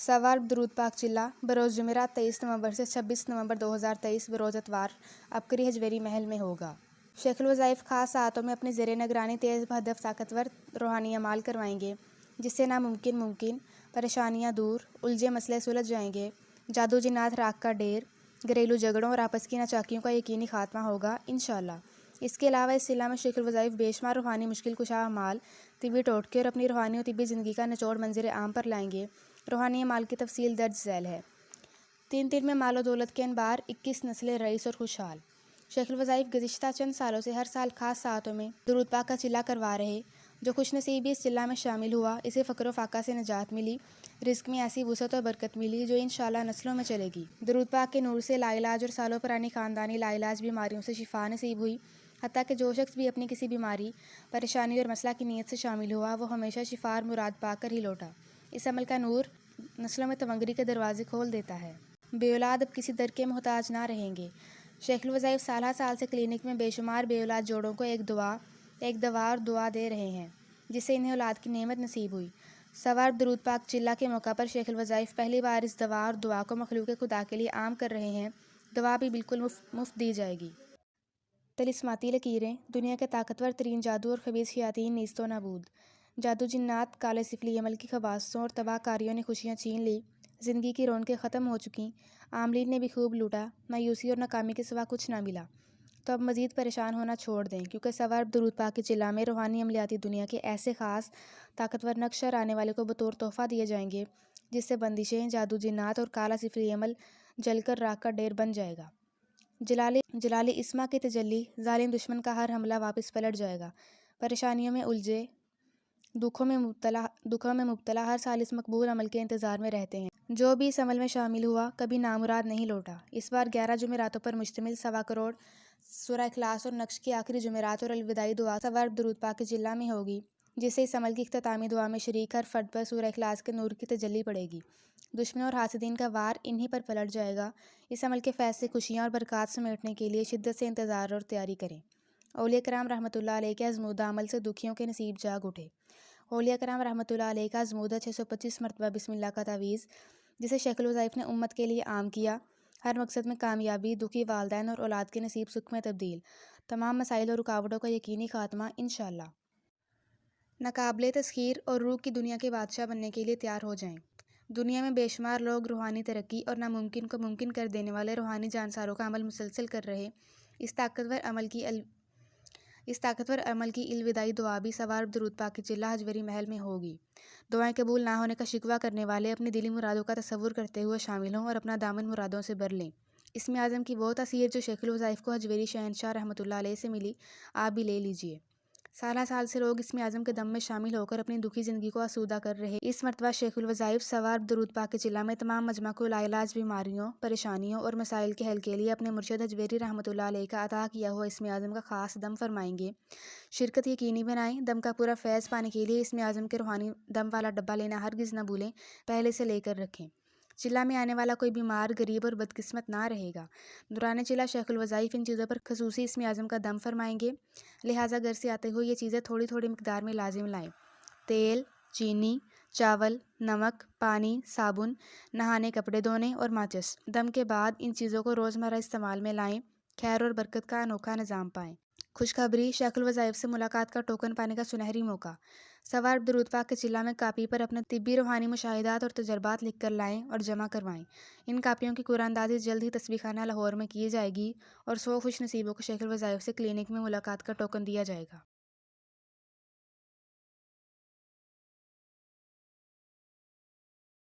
सवार दरूद पाक चिल्ला बरोज़ जुमेरात 23 नवंबर से 26 नवंबर 2023 बरोज़ इतवार अबकरी हजवेरी महल में होगा। शेखुल वज़ाइफ खास सातों में अपनी ज़ेर निगरानी तेज़ हदफ ताकतवर रूहानी अमाल करवाएंगे, जिससे नामुमकिन मुमकिन, परेशानियाँ दूर, उलझे मसले सुलझ जाएंगे। जादू जिन्नात राख का ढेर, घरेलू झगड़ों और आपस की नाचाकियों का यकीनी खात्मा होगा इंशाअल्लाह। इसके अलावा इस सिलसिले में शेखुल वज़ाइफ बेशुमार रूहानी मुश्किल कुशा अमाल, तिबी टोटके और अपनी रूहानी और तिबी ज़िंदगी का निचोड़ मंज़िर आम पर लाएंगे। रूहानी माल की तफसील दर्ज झैल है। 3 में मालो दौलत के अनबार, 21 नस्लें रईस और खुशहाल। शेखुल वज़ाइफ गुज़िश्ता चंद सालों से हर साल खास सातों में दरूद पाक का चिल्ला करवा रहे। जो खुशनसीबी इस चिल्ला में शामिल हुआ, इसे फ़क्र फाका से निजात मिली, रिस्क में ऐसी वसअत और बरकत मिली जो इंशाअल्लाह नस्लों में चलेगी। दरूद पाक के नूर से लाइलाज और सालों पुरानी ख़ानदानी लाइलाज बीमारियों से शिफा नसीब हुई। हत्ता कि जो शख्स भी अपनी किसी बीमारी, परेशानी और मसला की नीयत से शामिल हुआ, वो हमेशा शिफा और मुराद पाकर ही लौटा। इस अमल का नूर नस्लों में तवंगरी के दरवाजे खोल देता है। बेऔलाद अब किसी दर के मोहताज ना रहेंगे। शेखुल वज़ाइफ साल साल से क्लिनिक में बेशुमार बेऔलाद जोड़ों को एक दवा और दुआ दे रहे हैं, जिससे इन्हें औलाद की नेमत नसीब हुई। सवार दरूद पाक चिल्ला के मौका पर शेखुल वज़ाइफ पहली बार इस दवा और दुआ को मखलूक खुदा के लिए आम कर रहे हैं। दवा भी बिल्कुल मुफ्त दी जाएगी। तिलिस्माती लकीरें, दुनिया के ताकतवर तरीन जादू और खबीस शयातीन नीस्तो नाबूद। जादू जिन्नात काले सिफली अमल की खबासों और तबाहकारियों ने खुशियाँ छीन ली। ज़िंदगी की रौनकें ख़त्म हो चुकीं। आमलीन ने भी खूब लूटा। मायूसी और नाकामी के सिवा कुछ ना मिला। तो अब मज़ीद परेशान होना छोड़ दें, क्योंकि सवार दरूद पाक के चिल्ला में रूहानी अमलियाती दुनिया के ऐसे ख़ास ताकतवर नक्शर आने वाले को बतौर तोहफ़ा दिए जाएंगे, जिससे बंदिशें, जादू जिन्नात और काला सिफली अमल जलकर राख का ढेर बन जाएगा। जलाली इस्मा की तजल्ली, जालिम दुश्मन का हर हमला वापस पलट जाएगा। परेशानियों में उलझे, दुखों में मुब्तला हर साल इस मकबूल अमल के इंतज़ार में रहते हैं। जो भी इस अमल में शामिल हुआ, कभी नामुराद नहीं लौटा। इस बार 11 जुमेरातों पर मुश्तमिल 1.25 करोड़ सूरह इखलास और नक्श की आखिरी जुमेरात और अलविदाई दुआ सवार दरूद पाक के चिल्ला में होगी, जिससे इस अमल की इख्तितामी दुआ में शरीक हर फर्द पर सूरह इखलास के नूर की तजल्ली पड़ेगी। दुश्मनों और हासिदीन का वार इन्हीं पर पलट जाएगा। इस अमल के फैज़ से खुशियाँ और बरक़ात समेटने के लिए शिद्दत से इंतज़ार और तैयारी करें। औलिया कराम रहमतुल्लाह अलैह के आज़मूदा अमल से दुखियों के नसीब जाग उठे। औलिया कराम रहमतुल्लाह अलैह का आज़मूदा 625 मरतबा बिस्मिल्लाह का तावीज़, जिसे शेखुल वज़ाइफ ने उम्मत के लिए आम किया। हर मकसद में कामयाबी, दुखी वालदैन और औलाद के नसीब सुख में तब्दील, तमाम मसाइल और रुकावटों का यकीनी खात्मा इंशाअल्लाह। नाकाबिले तस्खीर और रूह की दुनिया के बादशाह बनने के लिए तैयार हो जाएं। दुनिया में बेशुमार लोग रूहानी तरक्की और नामुमकिन को मुमकिन कर देने वाले रूहानी जानसारों का अमल मुसलसल कर रहे। इस ताकतवर अमल की अलविदाई दुआ भी सवार दरूद पाक की चिल्ला हजवेरी महल में होगी। दुआएं कबूल ना होने का शिकवा करने वाले अपनी दिली मुरादों का तसव्वुर करते हुए शामिल हों और अपना दामन मुरादों से भर लें। इसमें आज़म की वो तासीर जो शेखुल वज़ाइफ को हजवेरी शहनशाह रहमतुल्लाह अलैह से मिली, आप भी ले लीजिए। साल से लोग इसमें आज़म के दम में शामिल होकर अपनी दुखी ज़िंदगी को आसूदा कर रहे। इस मरतबा शेखुल वज़ाइफ सवार दरूद पाक के चिल्ला में तमाम मजमा को लाइलाज बीमारियों, परेशानियों और मसाइल के हल के लिए अपने मुर्शिद हजवेरी रहमतुल्लाह अलैह का अता किया हुआ इसमें आज़म का ख़ास दम फरमाएंगे। शिरकत यकीनी बनाएं। दम का पूरा फैज़ पाने के लिए इसमें आज़म के रूहानी दम वाला डब्बा लेना हरगिज़ न भूलें, पहले से लेकर रखें। चिल्ला में आने वाला कोई बीमार, गरीब और बदकिस्मत ना रहेगा। दौरान चिल्ला शेखुल वज़ाइफ इन चीज़ों पर खसूसी इसमें आज़म का दम फरमाएंगे, लिहाजा घर से आते हुए ये चीज़ें थोड़ी थोड़ी मिकदार में लाजिम लाएं। तेल, चीनी, चावल, नमक, पानी, साबुन, नहाने, कपड़े धोने और माचिस। दम के बाद इन चीज़ों को रोज़मर्रा इस्तेमाल में लाएं। खैर और बरकत का अनोखा निज़ाम पाएं। खुशखबरी, शेखुल वज़ाइफ से मुलाकात का टोकन पाने का सुनहरी मौका। सवार दरूद पाक के चिल्ला में कापी पर अपने तिब्बी रूहानी मुशाहिदात और तजर्बात लिख कर लाएं और जमा करवाएं। इन कापियों की कुरानदाजी जल्द ही तस्बीखाना लाहौर में की जाएगी और 100 खुश नसीबों को शेखुल वज़ाइफ से क्लिनिक में मुलाकात का टोकन दिया जाएगा।